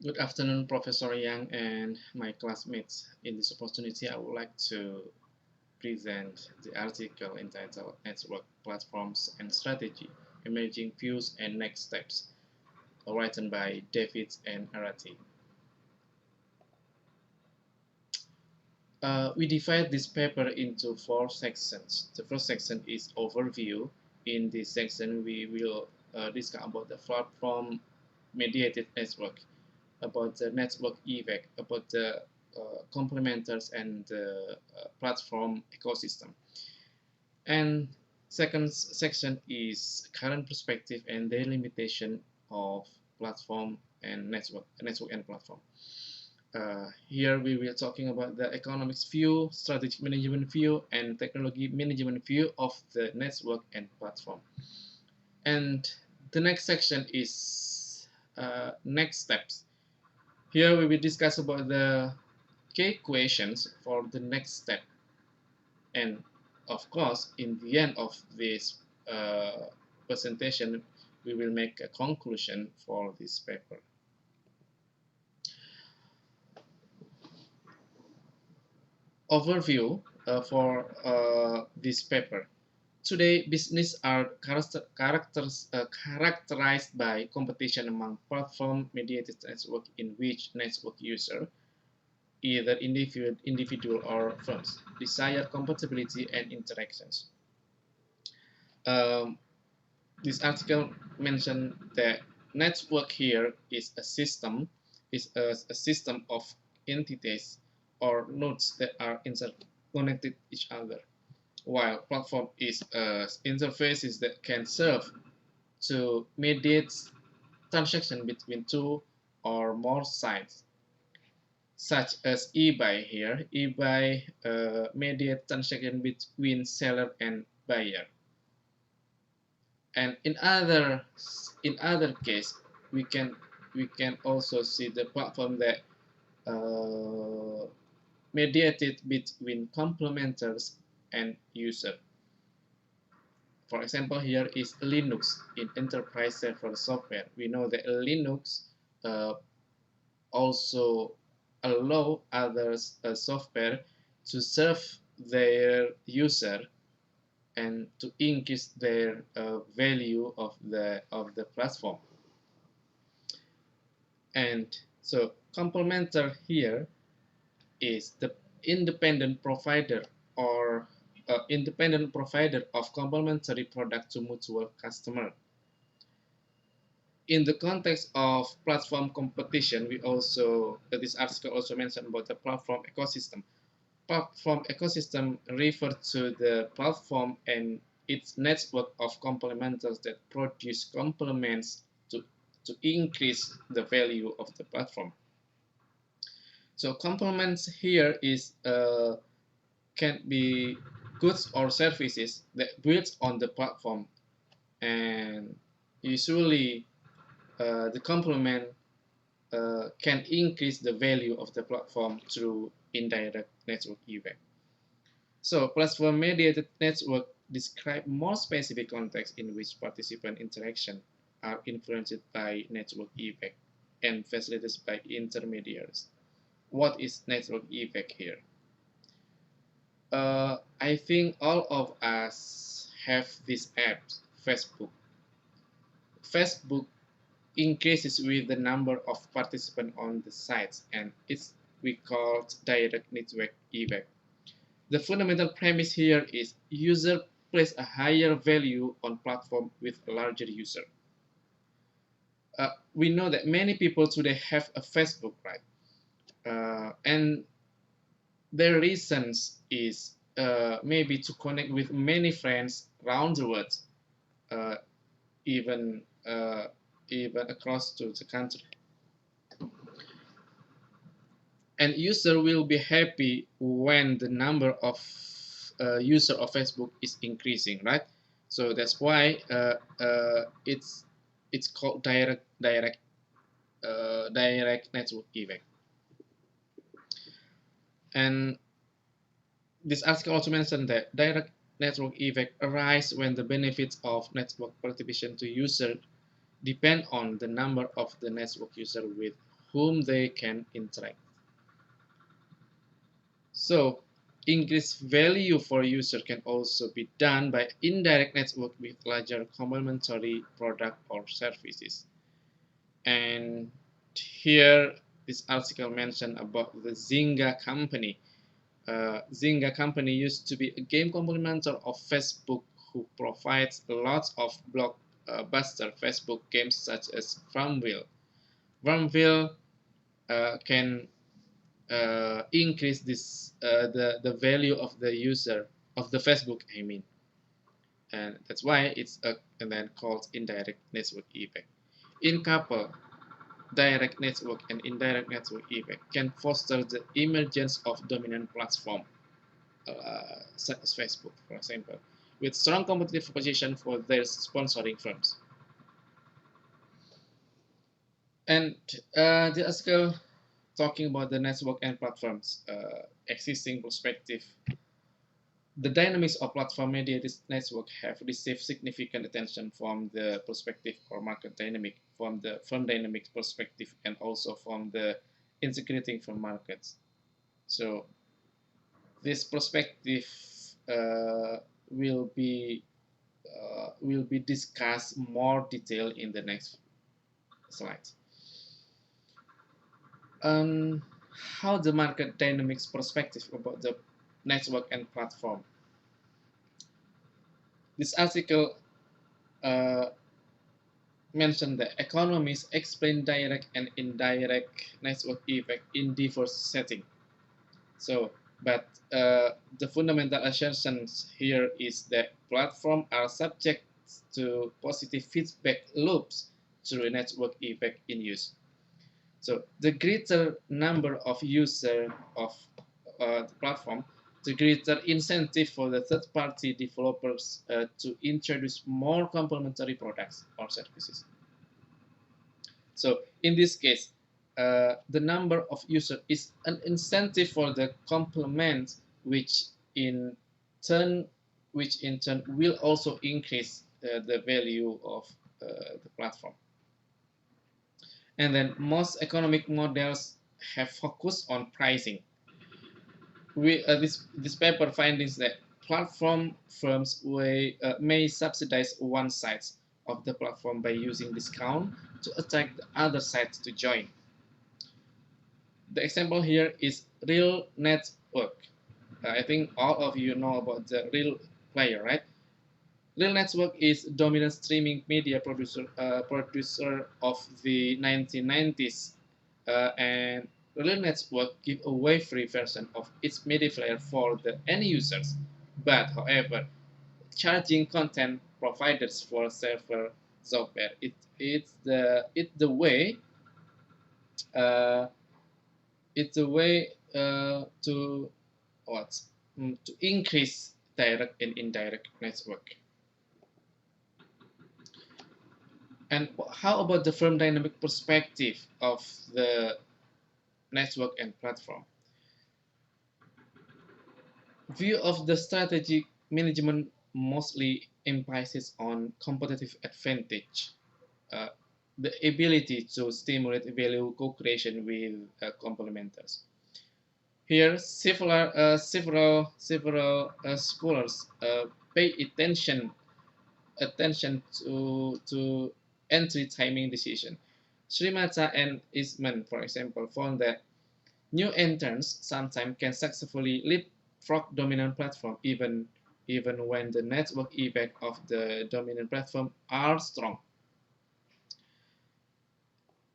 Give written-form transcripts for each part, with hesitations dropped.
Good afternoon, Professor Yang and my classmates. In this opportunity, I would like to present the article entitled Network Platforms and Strategy, Emerging Views and Next Steps, written by David and Arati. We divide this paper into four sections. The first section is overview. In this section, we will discuss about the platform mediated network, about the network effect, about the complementers and the platform ecosystem. And second section is current perspective and the limitation of platform and network and platform. Here we will talking about the economics view, strategic management view, and technology management view of the network and platform. And the next section is next steps. Here we will discuss about the key questions for the next step. And of course, in the end of this presentation, we will make a conclusion for this paper. Overview for this paper. Today, business are characterized by competition among platform-mediated network in which network user, either individual or firms, desire compatibility and interactions. Um, this article mentioned that network here is a system, a system of entities or nodes that are interconnected each other, while platform is interfaces that can serve to mediate transaction between two or more sides, such as eBay here. eBay mediate transaction between seller and buyer. And in other case, we can also see the platform that uh, mediated between complementers and user. For example, here is Linux in enterprise server software. We know that Linux uh, also allow others software to serve their user and to increase their value of the platform. And so complementer here is the independent provider or independent provider of complementary product to mutual customer. In the context of platform competition, we also this article also mentioned about the platform ecosystem. Platform ecosystem refers to the platform and its network of complementers that produce complements to increase the value of the platform. So complements here is can be goods or services that builds on the platform, and usually the complement can increase the value of the platform through indirect network effect. So platform-mediated network describe more specific context in which participant interaction are influenced by network effect and facilitated by intermediaries. What is network effect here? I think all of us have this app, Facebook. Facebook increases with the number of participants on the sites, and it's we call direct network effect. The fundamental premise here is user place a higher value on platform with a larger user. We know that many people today have a Facebook, right? And their reasons is maybe to connect with many friends around the world, uh, even even across to the country. And user will be happy when the number of user of Facebook is increasing, right? So that's why it's called direct network effect. And this article also mentioned that direct network effect arise when the benefits of network participation to user depend on the number of the network user with whom they can interact. So increased value for user can also be done by indirect network with larger complementary product or services. And here this article mentioned about the Zynga company. Zynga company used to be a game complementer of Facebook who provides lots of blockbuster Facebook games such as Farmville. Farmville can increase the value of the user of the Facebook, I mean, and that's why it's a and then called indirect network effect. In couple, direct network and indirect network effect can foster the emergence of dominant platform, such as Facebook, for example, with strong competitive position for their sponsoring firms. And the article talking about the network and platforms existing perspective. The dynamics of platform-mediated network have received significant attention from the perspective or market dynamic, from the firm dynamics perspective, and also from the integrating firm markets. So this perspective uh, will be discussed more detail in the next slide. Um, how the market dynamics perspective about the network and platform. This article uh, mentioned that economists explain direct and indirect network effect in diverse settings. So, but the fundamental assumptions here is that platforms are subject to positive feedback loops through network effect in use. So the greater number of users of the platform, the greater incentive for the third-party developers to introduce more complementary products or services. So in this case, the number of users is an incentive for the complement, which in turn, will also increase the value of the platform. And then most economic models have focused on pricing. This paper finds that platform firms may subsidize one side of the platform by using discount to attract the other side to join. The example here is Real Network. I think all of you know about the Real player, right? Real Network is dominant streaming media producer of the 1990s, and Real Network give away free version of its media player for the end users, but however, charging content providers for server software. It's the way uh, to what to increase direct and indirect network. And how about the firm dynamic perspective of the network and platform? View of the strategic management mostly emphasizes on competitive advantage, uh, the ability to stimulate value co-creation with complementers. Here, several scholars pay attention to entry timing decision. Srimata and Eastman, for example, found that new entrants sometimes can successfully leapfrog dominant platform even when the network effect of the dominant platform are strong.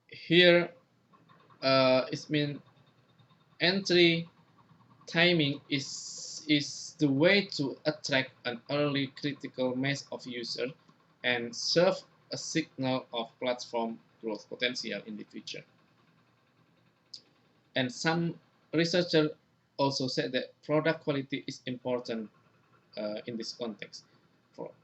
Here, it means entry timing is the way to attract an early critical mass of users and serve a signal of platform growth potential in the future. And some researchers also said that product quality is important in this context.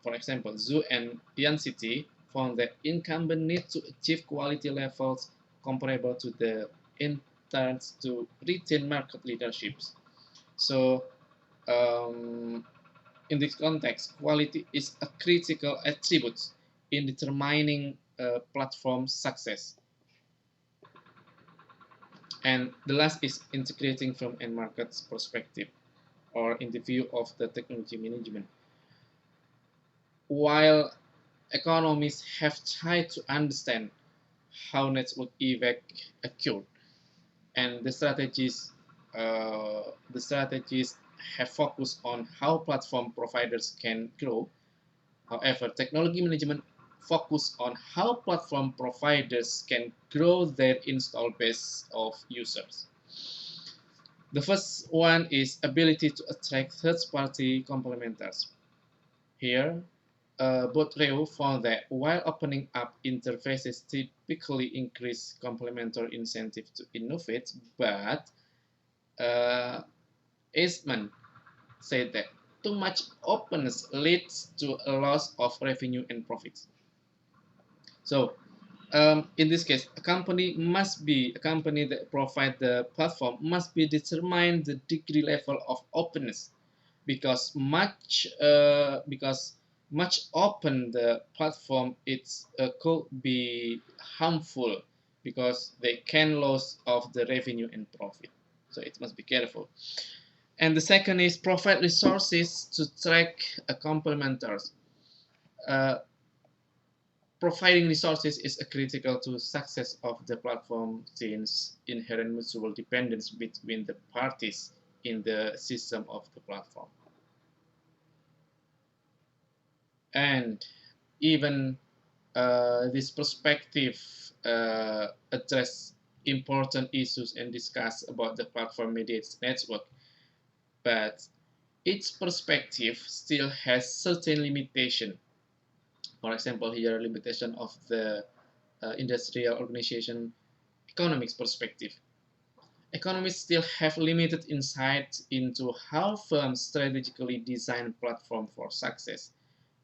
For example, Zhu and Yancity found that incumbents need to achieve quality levels comparable to the interns to retain market leaderships. So in this context, quality is a critical attribute in determining platform success. And the last is integrating from end market's perspective or in the view of the technology management. While economists have tried to understand how network effect occurred, and the strategies have focused on how platform providers can grow. However, technology management focus on how platform providers can grow their install base of users. The first one is ability to attract third-party complementers. Here, Botreu found that while opening up interfaces typically increase complementary incentive to innovate, but uh, Eastman said that too much openness leads to a loss of revenue and profits. So in this case, a company that provide the platform must be determine the degree level of openness, because much open the platform it's could be harmful because they can lose of the revenue and profit. So it must be careful. And the second is provide resources to track complementers. Uh, Providing resources is critical to success of the platform since inherent mutual dependence between the parties in the system of the platform. And even this perspective address important issues and discuss about the platform mediated network, but its perspective still has certain limitation. For example, here limitation of the industrial organization economics perspective. Economists still have limited insight into how firms strategically design platform for success,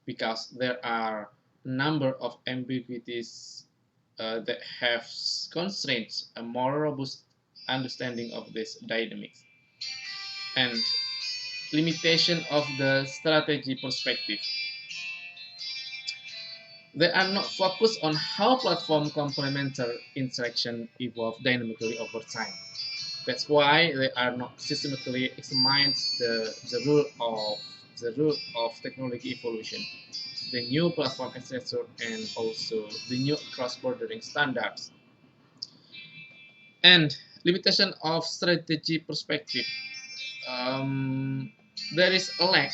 because there are a number of ambiguities that have constraints a more robust understanding of this dynamics. And limitation of the strategy perspective. They are not focused on how platform complementary interaction evolve dynamically over time. That's why they are not systematically examined the rule of technology evolution, the new platform architecture, and also the new cross-bordering standards. And limitation of strategy perspective. Um, there is a lack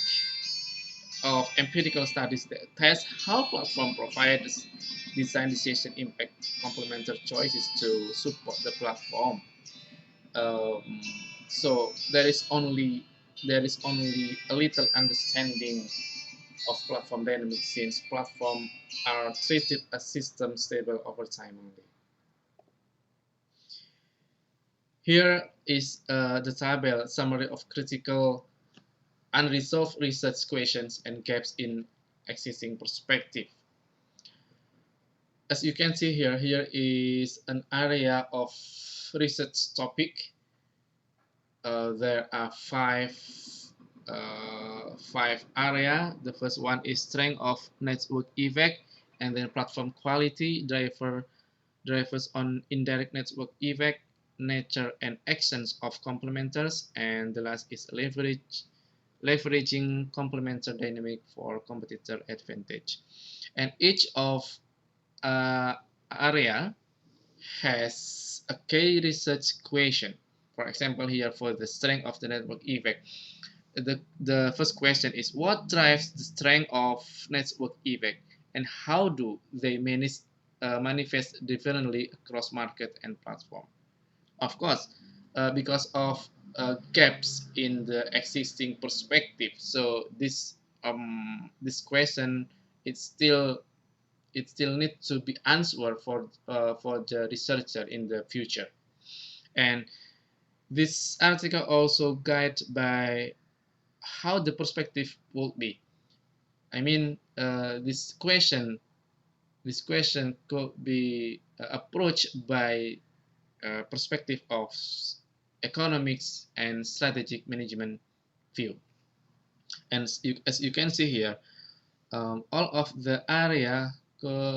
of empirical studies that test how platform providers design decision impact complementary choices to support the platform. Um, so there is only a little understanding of platform dynamics since platforms are treated as system stable over time only. Here is the table summary of critical unresolved research questions and gaps in existing perspective. As you can see here, here is an area of research topic. There are five area. The first one is strength of network effect, and then platform quality, drivers on indirect network effect, nature and actions of complementers, and the last is leveraging complementary dynamic for competitor advantage. And each of area has a key research question. For example, here for the strength of the network effect, the first question is what drives the strength of network effect, and how do they manifest differently across market and platform? Of course, because of gaps in the existing perspective. So this question it still needs to be answered for the researcher in the future. And this article also guided by how the perspective would be. I mean, this question could be approached by perspective of economics and strategic management view. And as you can see here, all of the area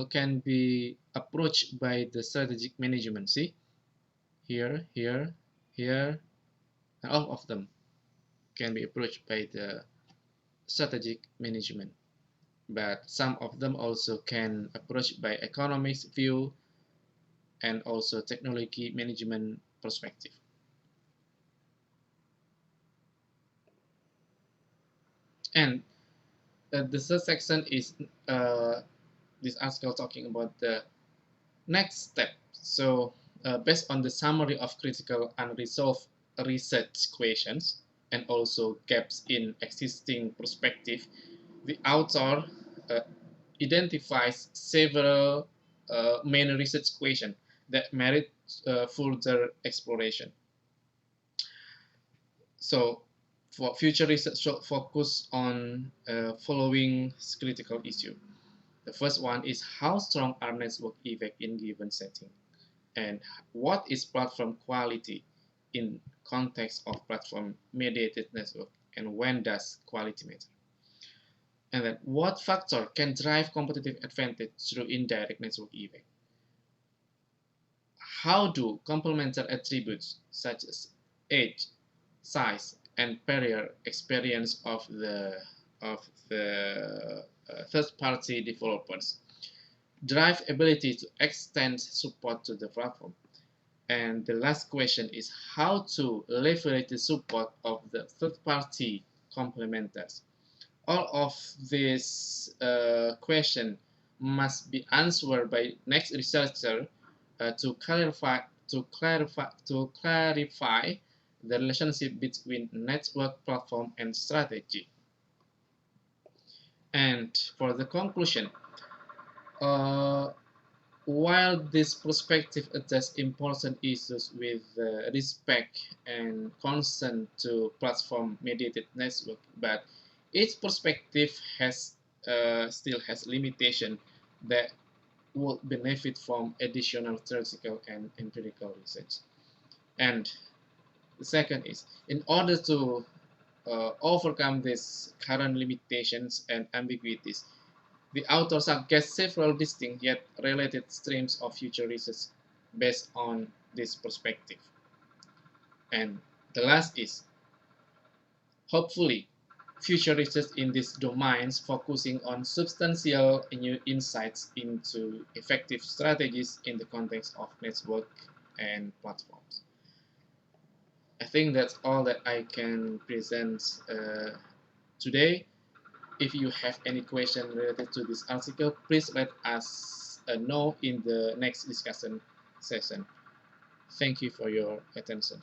can be approached by the strategic management. See, here, here, here, and all of them can be approached by the strategic management. But some of them also can approach by economics view and also technology management perspective. And the third section is this article talking about the next step. So based on the summary of critical unresolved research questions and also gaps in existing perspective, the author uh, identifies several main research questions that merit further exploration. So for future research should focus on following critical issue. The first one is how strong are network effect in given setting, and what is platform quality in context of platform mediated network, and when does quality matter? And then what factor can drive competitive advantage through indirect network effect? How do complementary attributes such as age, size, and prior experience of the third-party developers drive ability to extend support to the platform? And the last question is how to leverage the support of the third-party complementers. All of these questions must be answered by next researcher to clarify the relationship between network, platform, and strategy. And for the conclusion, uh, while this perspective addresses important issues with respect and concern to platform-mediated network, but each perspective has still has limitation that would benefit from additional theoretical and empirical research. And the second is, in order to overcome these current limitations and ambiguities, the author suggests several distinct yet related streams of future research based on this perspective. And the last is, hopefully, future research in these domains focusing on substantial new insights into effective strategies in the context of network and platforms. I think that's all that I can present today. If you have any question related to this article, please let us know in the next discussion session. Thank you for your attention.